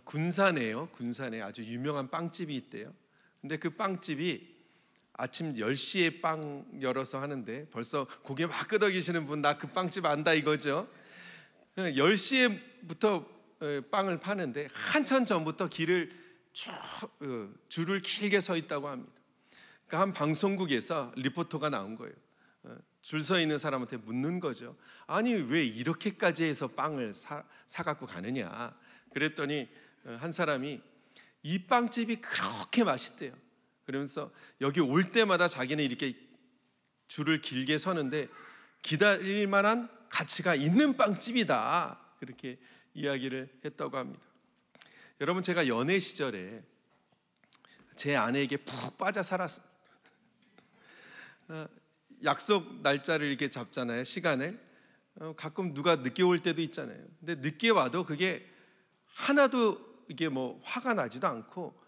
군산에요. 군산에 아주 유명한 빵집이 있대요. 근데 그 빵집이 아침 10시에 빵 열어서 하는데 벌써 고개 막 끄덕이시는 분, 나 그 빵집 안다 이거죠. 10시에부터 빵을 파는데 한참 전부터 줄을 길게 서 있다고 합니다. 그러니까 한 방송국에서 리포터가 나온 거예요. 줄 서 있는 사람한테 묻는 거죠. 아니 왜 이렇게까지 해서 빵을 사갖고 가느냐. 그랬더니 한 사람이 이 빵집이 그렇게 맛있대요. 그러면서 여기 올 때마다 자기는 이렇게 줄을 길게 서는데 기다릴 만한 가치가 있는 빵집이다, 그렇게 이야기를 했다고 합니다. 여러분, 제가 연애 시절에 제 아내에게 푹 빠져 살았습니다. 약속 날짜를 이렇게 잡잖아요, 시간을. 가끔 누가 늦게 올 때도 있잖아요. 근데 늦게 와도 그게 하나도 이게 뭐 화가 나지도 않고,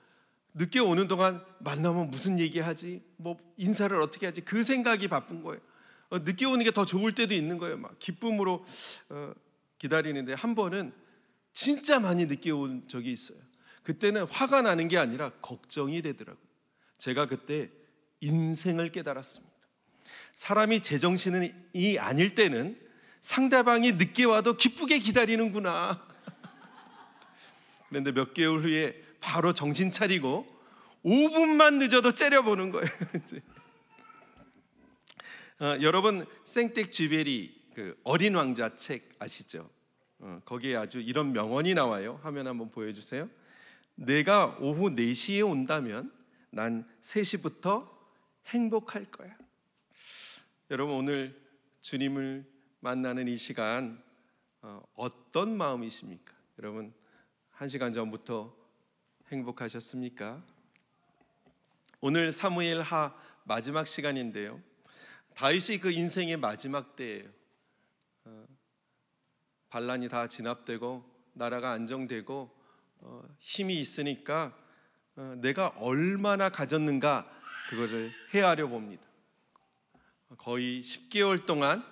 늦게 오는 동안 만나면 무슨 얘기하지, 뭐 인사를 어떻게 하지, 그 생각이 바쁜 거예요. 늦게 오는 게 더 좋을 때도 있는 거예요. 막 기쁨으로 기다리는데 한 번은 진짜 많이 늦게 온 적이 있어요. 그때는 화가 나는 게 아니라 걱정이 되더라고요. 제가 그때 인생을 깨달았습니다. 사람이 제정신이 아닐 때는 상대방이 늦게 와도 기쁘게 기다리는구나. 그런데 몇 개월 후에 바로 정신 차리고 5분만 늦어도 째려보는 거예요. 여러분, 생텍쥐베리 그 어린 왕자 책 아시죠? 거기에 아주 이런 명언이 나와요. 화면 한번 보여주세요. 내가 오후 4시에 온다면 난 3시부터 행복할 거야. 여러분, 오늘 주님을 만나는 이 시간 어떤 마음이십니까? 여러분, 1시간 전부터 행복하셨습니까? 오늘 사무엘하 마지막 시간인데요, 다윗이 그 인생의 마지막 때예요. 반란이 다 진압되고 나라가 안정되고 힘이 있으니까 내가 얼마나 가졌는가, 그것을 헤아려 봅니다. 거의 10개월 동안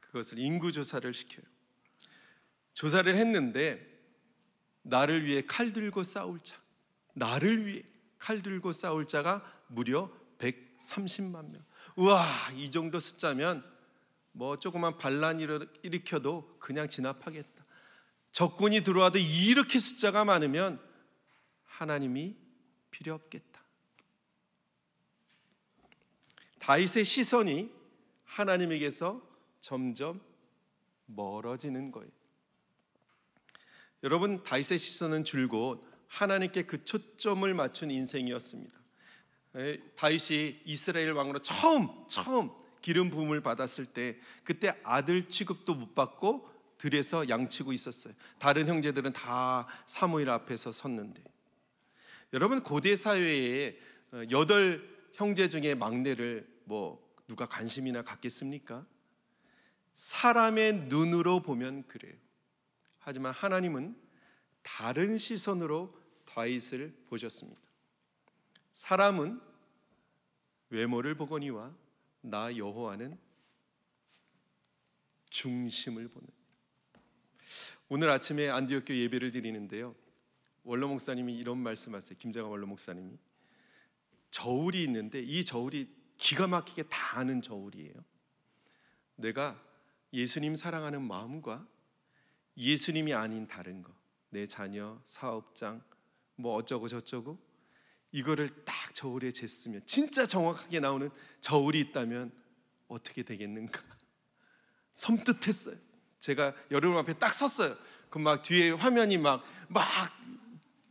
그것을 인구조사를 시켜요. 조사를 했는데 나를 위해 칼 들고 싸울 자, 나를 위해 칼 들고 싸울 자가 무려 130만 명. 우와, 이 정도 숫자면 뭐 조그만 반란 일으켜도 그냥 진압하겠다. 적군이 들어와도 이렇게 숫자가 많으면 하나님이 필요 없겠다. 다윗의 시선이 하나님에게서 점점 멀어지는 거예요. 여러분, 다윗의 시선은 줄곧 하나님께 그 초점을 맞춘 인생이었습니다. 다윗이 이스라엘 왕으로 처음 기름 부음을 받았을 때 그때 아들 취급도 못 받고 들에서 양치고 있었어요. 다른 형제들은 다 사무엘 앞에서 섰는데, 여러분, 고대 사회에 8 형제 중에 막내를 뭐 누가 관심이나 갖겠습니까? 사람의 눈으로 보면 그래요. 하지만 하나님은 다른 시선으로 다윗을 보셨습니다. 사람은 외모를 보거니와 나 여호와는 중심을 보는. 오늘 아침에 안디옥교 예배를 드리는데요, 원로 목사님이 이런 말씀하세요. 김장한 원로 목사님이 저울이 있는데 이 저울이 기가 막히게 다 아는 저울이에요. 내가 예수님 사랑하는 마음과 예수님이 아닌 다른 거, 내 자녀, 사업장, 뭐 어쩌고 저쩌고, 이거를 딱 저울에 쟀으면 진짜 정확하게 나오는 저울이 있다면 어떻게 되겠는가 섬뜩했어요. 제가 여러분 앞에 딱 섰어요. 그럼 막 뒤에 화면이 막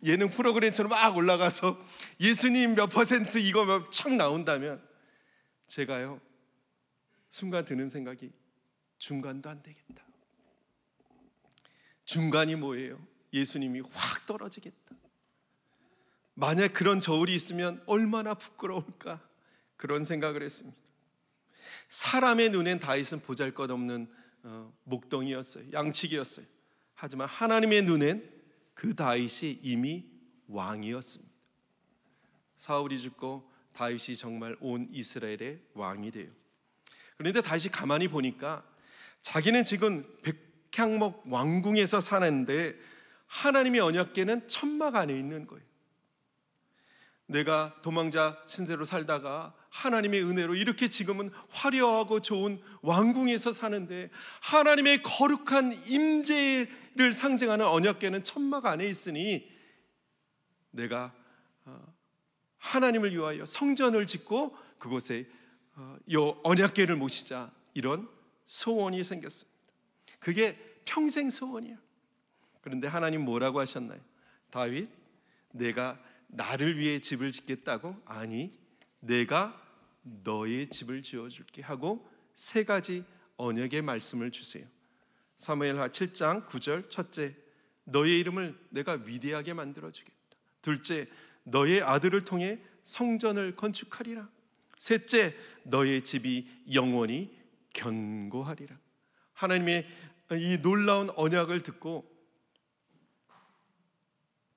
예능 프로그램처럼 막 올라가서 예수님 몇 퍼센트 이거 막 촥 나온다면 제가요, 순간 드는 생각이 중간도 안 되겠다. 중간이 뭐예요? 예수님이 확 떨어지겠다. 만약 그런 저울이 있으면 얼마나 부끄러울까, 그런 생각을 했습니다. 사람의 눈엔 다윗은 보잘것없는 목동이었어요. 양치기였어요. 하지만 하나님의 눈엔 그 다윗이 이미 왕이었습니다. 사울이 죽고 다윗이 정말 온 이스라엘의 왕이 돼요. 그런데 다윗이 가만히 보니까 자기는 지금 백향목 왕궁에서 사는데 하나님의 언약궤는 천막 안에 있는 거예요. 내가 도망자 신세로 살다가 하나님의 은혜로 이렇게 지금은 화려하고 좋은 왕궁에서 사는데, 하나님의 거룩한 임재를 상징하는 언약궤는 천막 안에 있으니 내가 하나님을 위하여 성전을 짓고 그곳에 이 언약궤를 모시자, 이런 소원이 생겼습니다. 그게 평생 소원이야. 그런데 하나님 뭐라고 하셨나요? 다윗, 내가 나를 위해 집을 짓겠다고? 아니, 내가 너의 집을 지어줄게 하고 세 가지 언약의 말씀을 주세요. 사무엘하 7장 9절, 첫째, 너의 이름을 내가 위대하게 만들어주겠다. 둘째, 너의 아들을 통해 성전을 건축하리라. 셋째, 너의 집이 영원히 견고하리라. 하나님의 이 놀라운 언약을 듣고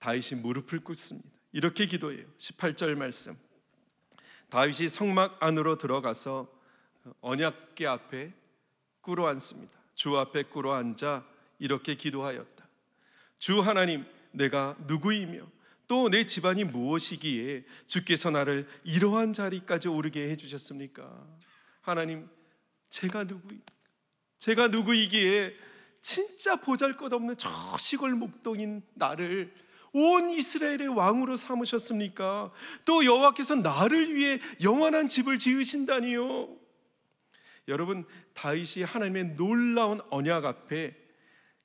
다윗이 무릎을 꿇습니다. 이렇게 기도해요. 18절 말씀, 다윗이 성막 안으로 들어가서 언약궤 앞에 꿇어 앉습니다. 주 앞에 꿇어 앉아 이렇게 기도하였다. 주 하나님, 내가 누구이며 또 내 집안이 무엇이기에 주께서 나를 이러한 자리까지 오르게 해주셨습니까? 하나님, 제가 누구이기에 진짜 보잘것없는 저 시골 목동인 나를 온 이스라엘의 왕으로 삼으셨습니까? 또 여호와께서 나를 위해 영원한 집을 지으신다니요. 여러분, 다윗이 하나님의 놀라운 언약 앞에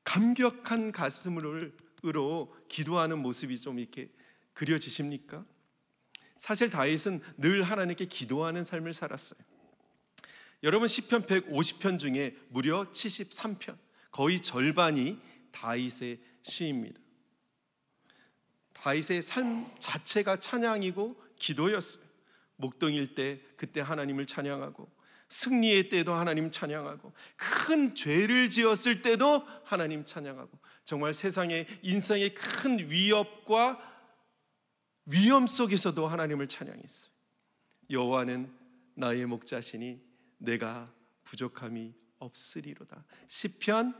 감격한 가슴으로 기도하는 모습이 좀 이렇게 그려지십니까? 사실 다윗은 늘 하나님께 기도하는 삶을 살았어요. 여러분, 시편 150편 중에 무려 73편, 거의 절반이 다윗의 시입니다. 다윗의 삶 자체가 찬양이고 기도였어요. 목동일 때 그때 하나님을 찬양하고, 승리의 때도 하나님 찬양하고, 큰 죄를 지었을 때도 하나님 찬양하고, 정말 세상의 인생의 큰 위협과 위험 속에서도 하나님을 찬양했어요. 여호와는 나의 목자시니 내가 부족함이 없으리로다. 시편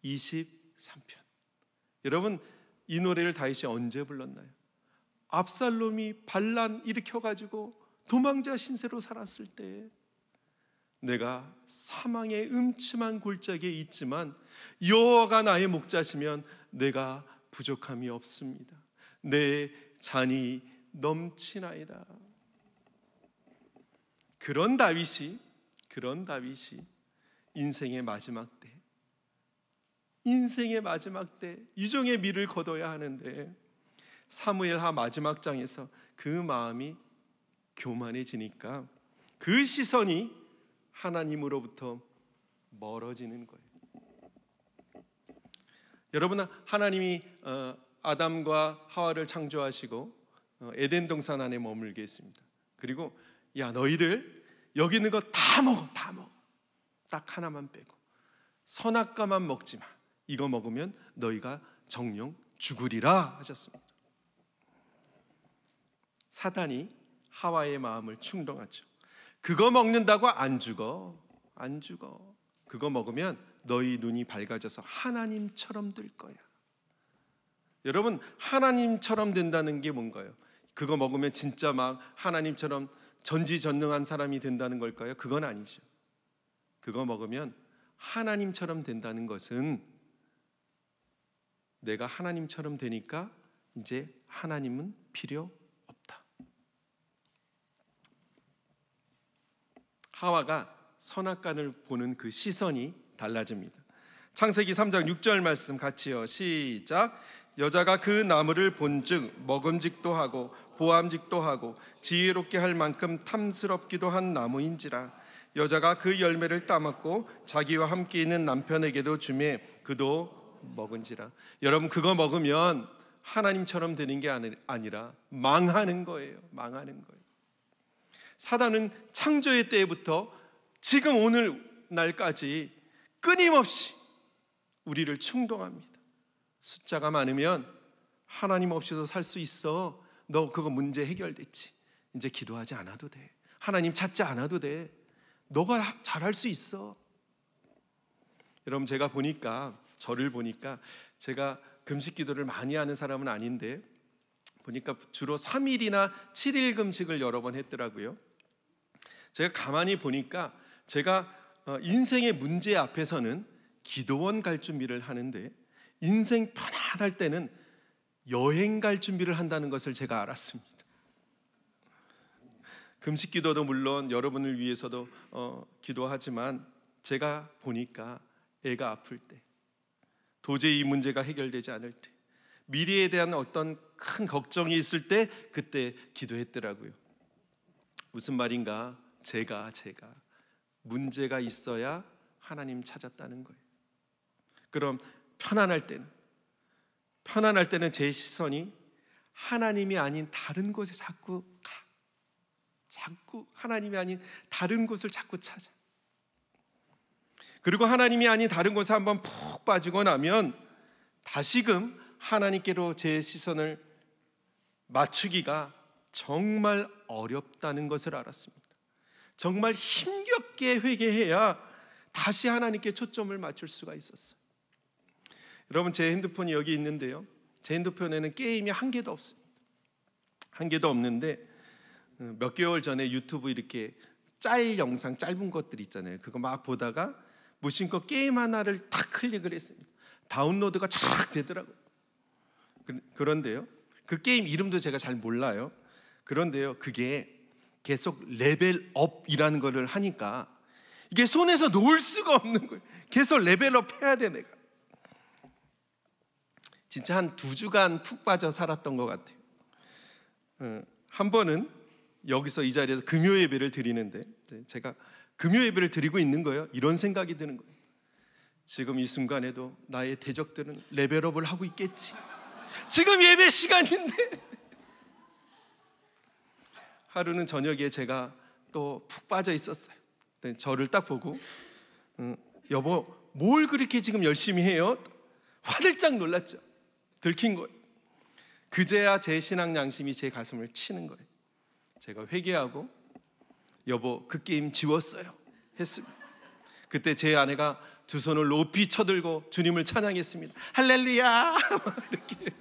23편. 여러분, 이 노래를 다윗이 언제 불렀나요? 압살롬이 반란 일으켜가지고 도망자 신세로 살았을 때, 내가 사망의 음침한 골짜기에 있지만 여호와가 나의 목자시면 내가 부족함이 없습니다. 내 잔이 넘치나이다. 그런 다윗이 인생의 마지막 때 유종의 미를 거둬야 하는데, 사무엘하 마지막 장에서 그 마음이 교만해지니까 그 시선이 하나님으로부터 멀어지는 거예요. 여러분, 하나님이 아담과 하와를 창조하시고 에덴 동산 안에 머물게 했습니다. 그리고 야, 너희들 여기 있는 거 다 먹어. 딱 하나만 빼고 선악과만 먹지 마. 이거 먹으면 너희가 정령 죽으리라 하셨습니다. 사단이 하와의 마음을 충동하죠. 그거 먹는다고 안 죽어. 그거 먹으면 너희 눈이 밝아져서 하나님처럼 될 거야. 여러분, 하나님처럼 된다는 게 뭔가요? 그거 먹으면 진짜 막 하나님처럼 전지전능한 사람이 된다는 걸까요? 그건 아니죠. 그거 먹으면 하나님처럼 된다는 것은 내가 하나님처럼 되니까 이제 하나님은 필요 없다. 하와가 선악간을 보는 그 시선이 달라집니다. 창세기 3장 6절 말씀 같이요. 시작. 여자가 그 나무를 본즉 먹음직도 하고 보암직도 하고 지혜롭게 할 만큼 탐스럽기도 한 나무인지라. 여자가 그 열매를 따먹고 자기와 함께 있는 남편에게도 주매 그도 먹은지라. 여러분, 그거 먹으면 하나님처럼 되는 게 아니라 망하는 거예요. 사단은 창조의 때부터 지금 오늘날까지 끊임없이 우리를 충동합니다. 숫자가 많으면 하나님 없이도 살 수 있어. 너 그거 문제 해결됐지. 이제 기도하지 않아도 돼. 하나님 찾지 않아도 돼. 너가 잘할 수 있어. 여러분, 저를 보니까 제가 금식 기도를 많이 하는 사람은 아닌데 보니까 주로 3일이나 7일 금식을 여러 번 했더라고요. 제가 가만히 보니까 제가 인생의 문제 앞에서는 기도원 갈 준비를 하는데 인생 편안할 때는 여행 갈 준비를 한다는 것을 제가 알았습니다. 금식 기도도 물론 여러분을 위해서도 기도하지만 제가 보니까 애가 아플 때, 도저히 이 문제가 해결되지 않을 때, 미래에 대한 어떤 큰 걱정이 있을 때 그때 기도했더라고요. 무슨 말인가? 제가 문제가 있어야 하나님 찾았다는 거예요. 그럼 편안할 때는 제 시선이 하나님이 아닌 다른 곳에 자꾸 하나님이 아닌 다른 곳을 자꾸 찾아. 그리고 하나님이 아닌 다른 곳에 한번 푹 빠지고 나면 다시금 하나님께로 제 시선을 맞추기가 정말 어렵다는 것을 알았습니다. 정말 힘겹게 회개해야 다시 하나님께 초점을 맞출 수가 있었어요. 여러분, 제 핸드폰이 여기 있는데요, 제 핸드폰에는 게임이 한 개도 없습니다. 한 개도 없는데 몇 개월 전에 유튜브 이렇게 영상 짧은 것들 있잖아요. 그거 막 보다가 무심코 게임 하나를 탁 클릭을 했습니다. 다운로드가 쫙 되더라고요. 그런데요, 그 게임 이름도 제가 잘 몰라요. 그런데요, 그게 계속 레벨업이라는 거를 하니까 이게 손에서 놓을 수가 없는 거예요. 계속 레벨업 해야 돼. 내가 진짜 한 2주간 푹 빠져 살았던 것 같아요. 한 번은 여기서 이 자리에서 금요 예배를 드리는데 제가 금요 예배를 드리고 있는 거예요. 이런 생각이 드는 거예요. 지금 이 순간에도 나의 대적들은 레벨업을 하고 있겠지. 지금 예배 시간인데. 하루는 저녁에 제가 또 푹 빠져 있었어요. 저를 딱 보고 여보, 뭘 그렇게 지금 열심히 해요? 화들짝 놀랐죠. 들킨 거예요. 그제야 제 신앙 양심이 제 가슴을 치는 거예요. 제가 회개하고 여보, 그 게임 지웠어요 했습니다. 그때 제 아내가 두 손을 높이 쳐들고 주님을 찬양했습니다. 할렐루야. 이렇게.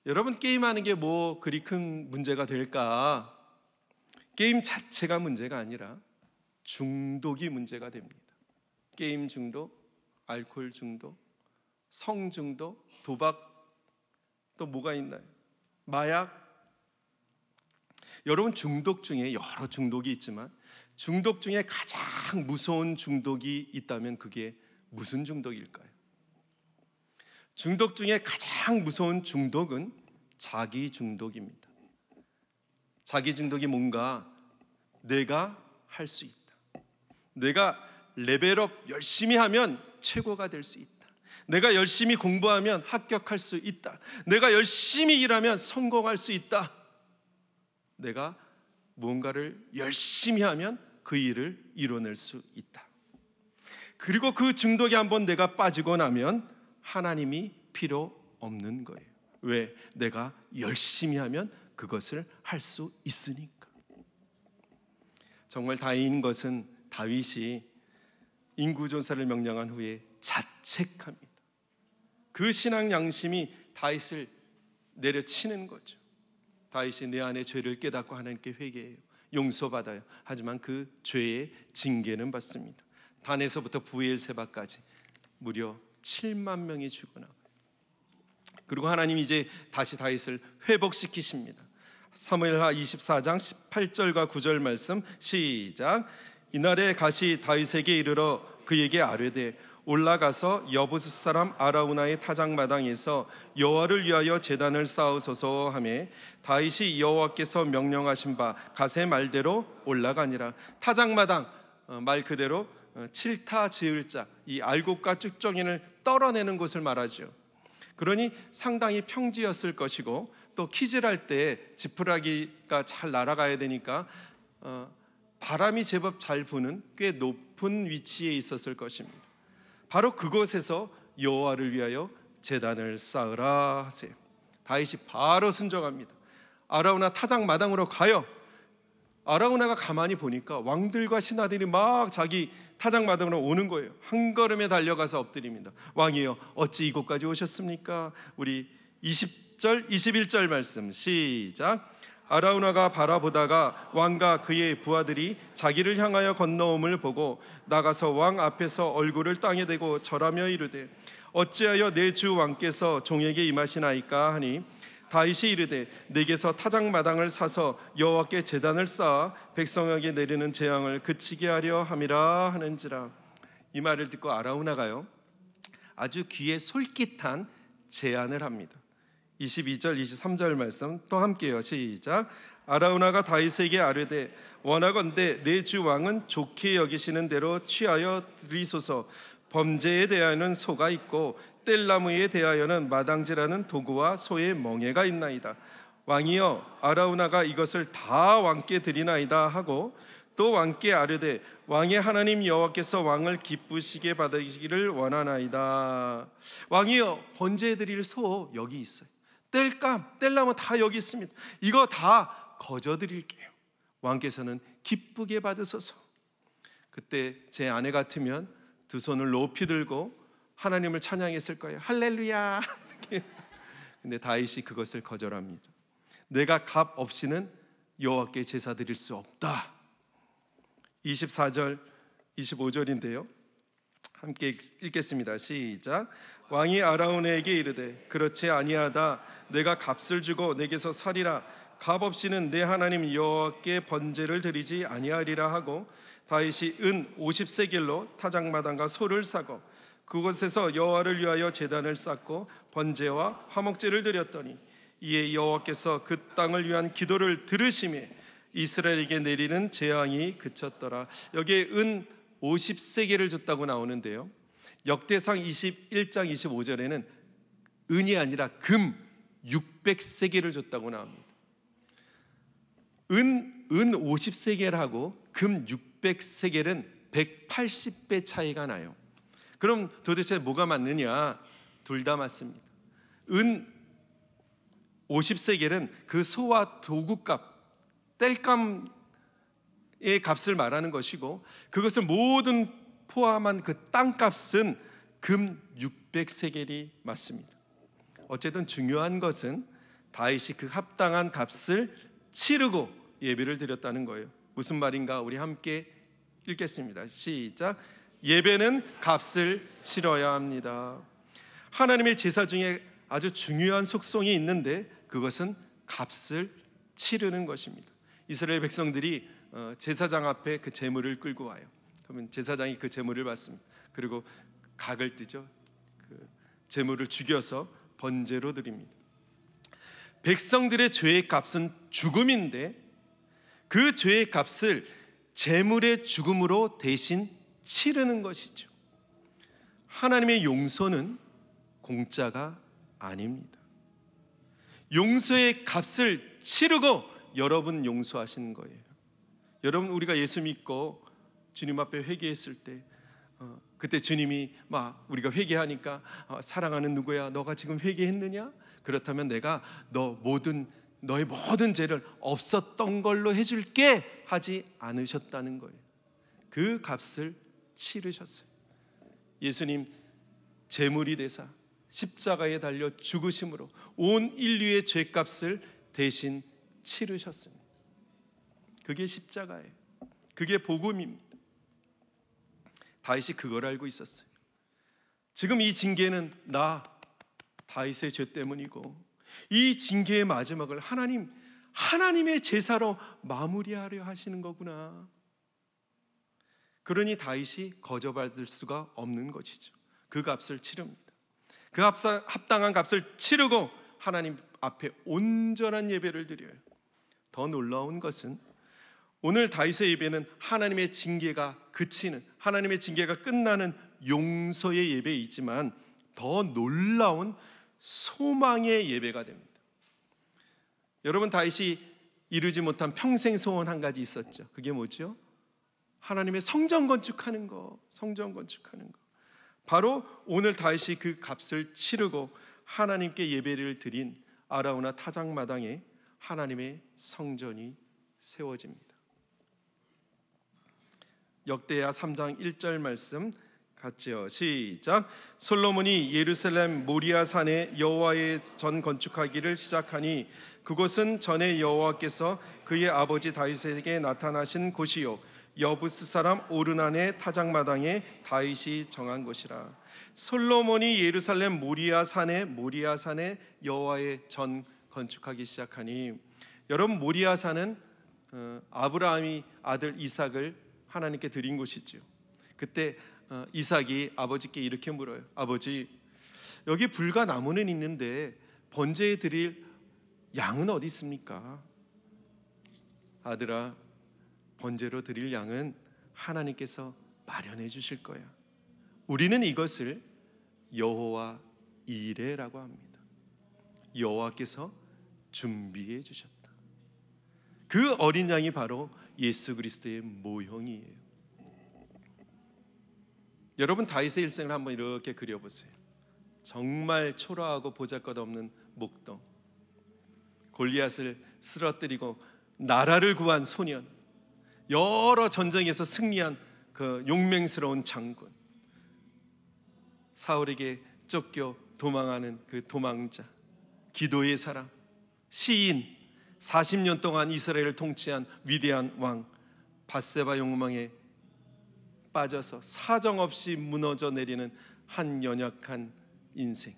여러분, 게임하는 게 뭐 그리 큰 문제가 될까? 게임 자체가 문제가 아니라 중독이 문제가 됩니다. 게임 중독, 알코올 중독, 성 중독, 도박, 또 뭐가 있나요? 마약. 여러분, 중독 중에 여러 중독이 있지만 중독 중에 가장 무서운 중독이 있다면 그게 무슨 중독일까요? 중독 중에 가장 무서운 중독은 자기 중독입니다. 자기 중독이 뭔가 내가 할 수 있다. 내가 레벨업 열심히 하면 최고가 될 수 있다. 내가 열심히 공부하면 합격할 수 있다. 내가 열심히 일하면 성공할 수 있다. 내가 무언가를 열심히 하면 그 일을 이뤄낼 수 있다. 그리고 그 중독에 한번 내가 빠지고 나면 하나님이 필요 없는 거예요. 왜? 내가 열심히 하면 그것을 할 수 있으니까. 정말 다행인 것은 다윗이 인구조사를 명령한 후에 자책합니다. 그 신앙 양심이 다윗을 내려치는 거죠. 다윗이 내 안에 죄를 깨닫고 하나님께 회개해요. 용서받아요. 하지만 그 죄의 징계는 받습니다. 단에서부터 부엘세바까지 무려 7만 명이 죽어나가요. 그리고 하나님이 이제 다시 다윗을 회복시키십니다. 사무엘하 24장 18절과 9절 말씀 시작. 이날에 가시 다윗에게 이르러 그에게 아뢰되 올라가서 여부스 사람 아라우나의 타작마당에서 여호와를 위하여 제단을 쌓으소서 하매 다윗이 여호와께서 명령하신 바 가세 말대로 올라가니라. 타작마당, 말 그대로 칠타 지을 자, 이 알곡과 쭉정이를 떨어내는 곳을 말하죠. 그러니 상당히 평지였을 것이고 또 키질할 때 지푸라기가 잘 날아가야 되니까 바람이 제법 잘 부는 꽤 높은 위치에 있었을 것입니다. 바로 그곳에서 여호와를 위하여 제단을 쌓으라 하세요. 다윗이 바로 순종합니다. 아라우나 타작 마당으로 가요. 아라우나가 가만히 보니까 왕들과 신하들이 막 자기 타작마당으로 오는 거예요. 한 걸음에 달려가서 엎드립니다. 왕이여, 어찌 이곳까지 오셨습니까? 우리 20절 21절 말씀 시작. 아라우나가 바라보다가 왕과 그의 부하들이 자기를 향하여 건너옴을 보고 나가서 왕 앞에서 얼굴을 땅에 대고 절하며 이르되 어찌하여 내 주 왕께서 종에게 임하시나이까 하니 다윗이 이르되 내게서 타작마당을 사서 여호와께 제단을 쌓아 백성에게 내리는 재앙을 그치게 하려 함이라 하는지라. 이 말을 듣고 아라우나가요 아주 귀에 솔깃한 제안을 합니다. 22절 23절 말씀 또 함께요. 시작. 아라우나가 다윗에게 아뢰되 원하건대 내 주 왕은 좋게 여기시는 대로 취하여 드리소서. 범죄에 대하여는 소가 있고 뗄나무에 대하여는 마당질하는 도구와 소의 멍에가 있나이다. 왕이여, 아라우나가 이것을 다 왕께 드리나이다 하고 또 왕께 아뢰되 왕의 하나님 여호와께서 왕을 기쁘시게 받으시기를 원하나이다. 왕이여, 번제에 드릴 소 여기 있어요. 뗄나무 다 여기 있습니다. 이거 다 거저 드릴게요. 왕께서는 기쁘게 받으소서. 그때 제 아내 같으면 두 손을 높이 들고 하나님을 찬양했을 거예요. 할렐루야. 근데 다윗이 그것을 거절합니다. 내가 값 없이는 여호와께 제사 드릴 수 없다. 24절 25절인데요 함께 읽겠습니다. 시작. 왕이 아라우나에게 이르되 그렇지 아니하다. 내가 값을 주고 내게서 살이라. 값 없이는 내 하나님 여호와께 번제를 드리지 아니하리라 하고 다윗이 은 50세겔로 타작마당과 소를 사고 그곳에서 여호와를 위하여 제단을 쌓고 번제와 화목제를 드렸더니 이에 여호와께서 그 땅을 위한 기도를 들으시며 이스라엘에게 내리는 재앙이 그쳤더라. 여기에 은 50세겔을 줬다고 나오는데요 역대상 21장 25절에는 은이 아니라 금 600세겔을 줬다고 나옵니다. 은 50세겔하고 금 600세겔은 180배 차이가 나요. 그럼 도대체 뭐가 맞느냐? 둘 다 맞습니다. 은 50세겔은 그 소와 도구값, 뗄감의 값을 말하는 것이고 그것을 모든 포함한 그 땅값은 금 600세겔이 맞습니다. 어쨌든 중요한 것은 다윗이 그 합당한 값을 치르고 예배를 드렸다는 거예요. 무슨 말인가? 우리 함께 읽겠습니다. 시작. 예배는 값을 치러야 합니다. 하나님의 제사 중에 아주 중요한 속성이 있는데 그것은 값을 치르는 것입니다. 이스라엘 백성들이 제사장 앞에 그 제물을 끌고 와요. 그러면 제사장이 그 제물을 받습니다. 그리고 각을 뜨죠. 그 제물을 죽여서 번제로 드립니다. 백성들의 죄의 값은 죽음인데 그 죄의 값을 제물의 죽음으로 대신 치르는 것이죠. 하나님의 용서는 공짜가 아닙니다. 용서의 값을 치르고 여러분 용서하시는 거예요. 여러분 우리가 예수 믿고 주님 앞에 회개했을 때 그때 주님이 막 우리가 회개하니까 사랑하는 누구야 너가 지금 회개했느냐? 그렇다면 내가 너의 모든 죄를 없었던 걸로 해줄게 하지 않으셨다는 거예요. 그 값을 치르셨어요. 예수님 제물이 되사 십자가에 달려 죽으심으로 온 인류의 죄값을 대신 치르셨습니다. 그게 십자가예요. 그게 복음입니다. 다윗이 그걸 알고 있었어요. 지금 이 징계는 나 다윗의 죄 때문이고 이 징계의 마지막을 하나님의 제사로 마무리하려 하시는 거구나. 그러니 다윗이 거저받을 수가 없는 것이죠. 그 값을 치릅니다. 그 합당한 값을 치르고 하나님 앞에 온전한 예배를 드려요. 더 놀라운 것은 오늘 다윗의 예배는 하나님의 징계가 그치는, 하나님의 징계가 끝나는 용서의 예배이지만 더 놀라운 소망의 예배가 됩니다. 여러분 다윗이 이루지 못한 평생 소원 한 가지 있었죠. 그게 뭐죠? 하나님의 성전 건축하는 거. 바로 오늘 다윗이 그 값을 치르고 하나님께 예배를 드린 아라우나 타작마당에 하나님의 성전이 세워집니다. 역대하 3장 1절 말씀 같이요. 시작. 솔로몬이 예루살렘 모리아 산에 여호와의 전 건축하기를 시작하니 그곳은 전에 여호와께서 그의 아버지 다윗에게 나타나신 곳이요 여부스 사람 오르난의 타작마당에 다윗이 정한 곳이라. 솔로몬이 예루살렘 모리아 산에 여호와의 전 건축하기 시작하니, 여러분 모리아 산은 아브라함이 아들 이삭을 하나님께 드린 곳이죠. 그때 이삭이 아버지께 이렇게 물어요. 아버지, 여기 불과 나무는 있는데 번제에 드릴 양은 어디 있습니까? 아들아, 번제로 드릴 양은 하나님께서 마련해 주실 거야. 우리는 이것을 여호와 이레라고 합니다. 여호와께서 준비해 주셨다. 그 어린 양이 바로 예수 그리스도의 모형이에요. 여러분 다윗의 일생을 한번 이렇게 그려보세요. 정말 초라하고 보잘것없는 목동, 골리앗을 쓰러뜨리고 나라를 구한 소년, 여러 전쟁에서 승리한 그 용맹스러운 장군, 사울에게 쫓겨 도망하는 그 도망자, 기도의 사람, 시인, 40년 동안 이스라엘을 통치한 위대한 왕, 밧세바 욕망에 빠져서 사정없이 무너져 내리는 한 연약한 인생,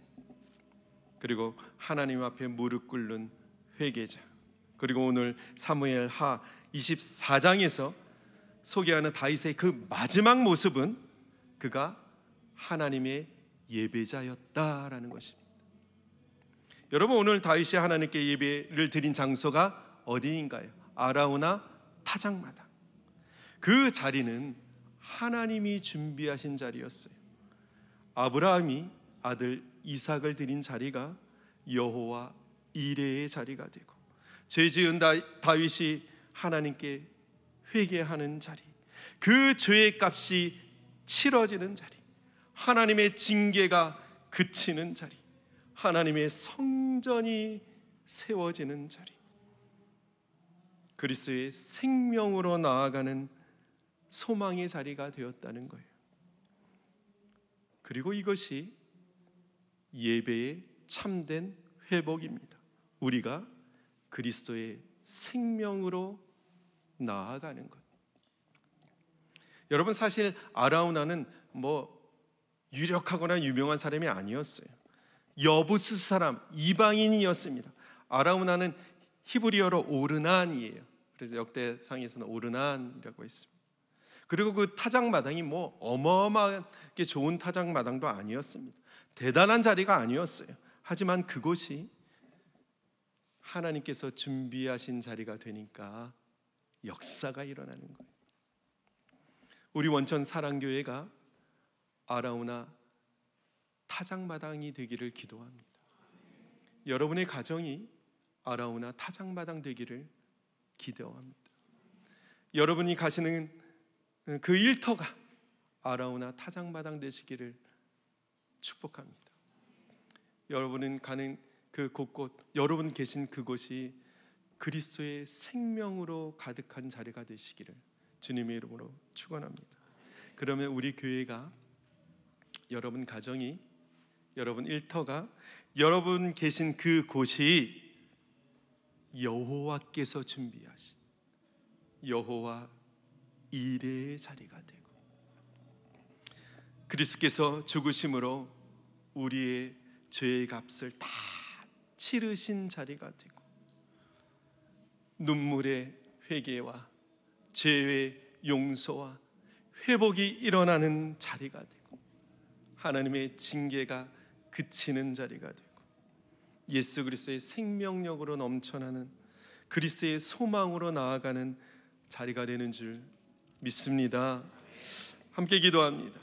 그리고 하나님 앞에 무릎 꿇는 회개자, 그리고 오늘 사무엘 하 24장에서 소개하는 다윗의 그 마지막 모습은 그가 하나님의 예배자였다라는 것입니다. 여러분, 오늘 다윗이 하나님께 예배를 드린 장소가 어디인가요? 아라우나 타작마당. 그 자리는 하나님이 준비하신 자리였어요. 아브라함이 아들 이삭을 드린 자리가 여호와 이레의 자리가 되고, 죄 지은 다윗이 하나님께 회개하는 자리, 그 죄의 값이 치러지는 자리, 하나님의 징계가 그치는 자리, 하나님의 성전이 세워지는 자리, 그리스도의 생명으로 나아가는 소망의 자리가 되었다는 거예요. 그리고 이것이 예배의 참된 회복입니다. 우리가 그리스도의 생명으로 나아가는 것. 여러분, 사실 아라우나는 유력하거나 유명한 사람이 아니었어요. 여부스 사람, 이방인이었습니다. 아라우나는 히브리어로 오르난이에요. 그래서 역대상에서는 오르난이라고 했습니다. 그리고 그 타작마당이 어마어마하게 좋은 타작마당도 아니었습니다. 대단한 자리가 아니었어요. 하지만 그곳이 하나님께서 준비하신 자리가 되니까 역사가 일어나는 거예요. 우리 원천 사랑교회가 아라우나 타작마당이 되기를 기도합니다. 여러분의 가정이 아라우나 타작마당 되기를 기도합니다. 여러분이 가시는 그 일터가 아라우나 타작마당 되시기를 축복합니다. 여러분은 가는 그 곳곳, 여러분 계신 그곳이 그리스도의 생명으로 가득한 자리가 되시기를 주님의 이름으로 축원합니다. 그러면 우리 교회가, 여러분 가정이, 여러분 일터가, 여러분 계신 그 곳이 여호와께서 준비하신 여호와 이레의 자리가 되고, 그리스도께서 죽으심으로 우리의 죄의 값을 다 치르신 자리가 되고, 눈물의 회개와 죄의 용서와 회복이 일어나는 자리가 되고, 하나님의 징계가 그치는 자리가 되고, 예수 그리스도의 생명력으로 넘쳐나는 그리스도의 소망으로 나아가는 자리가 되는 줄 믿습니다. 함께 기도합니다.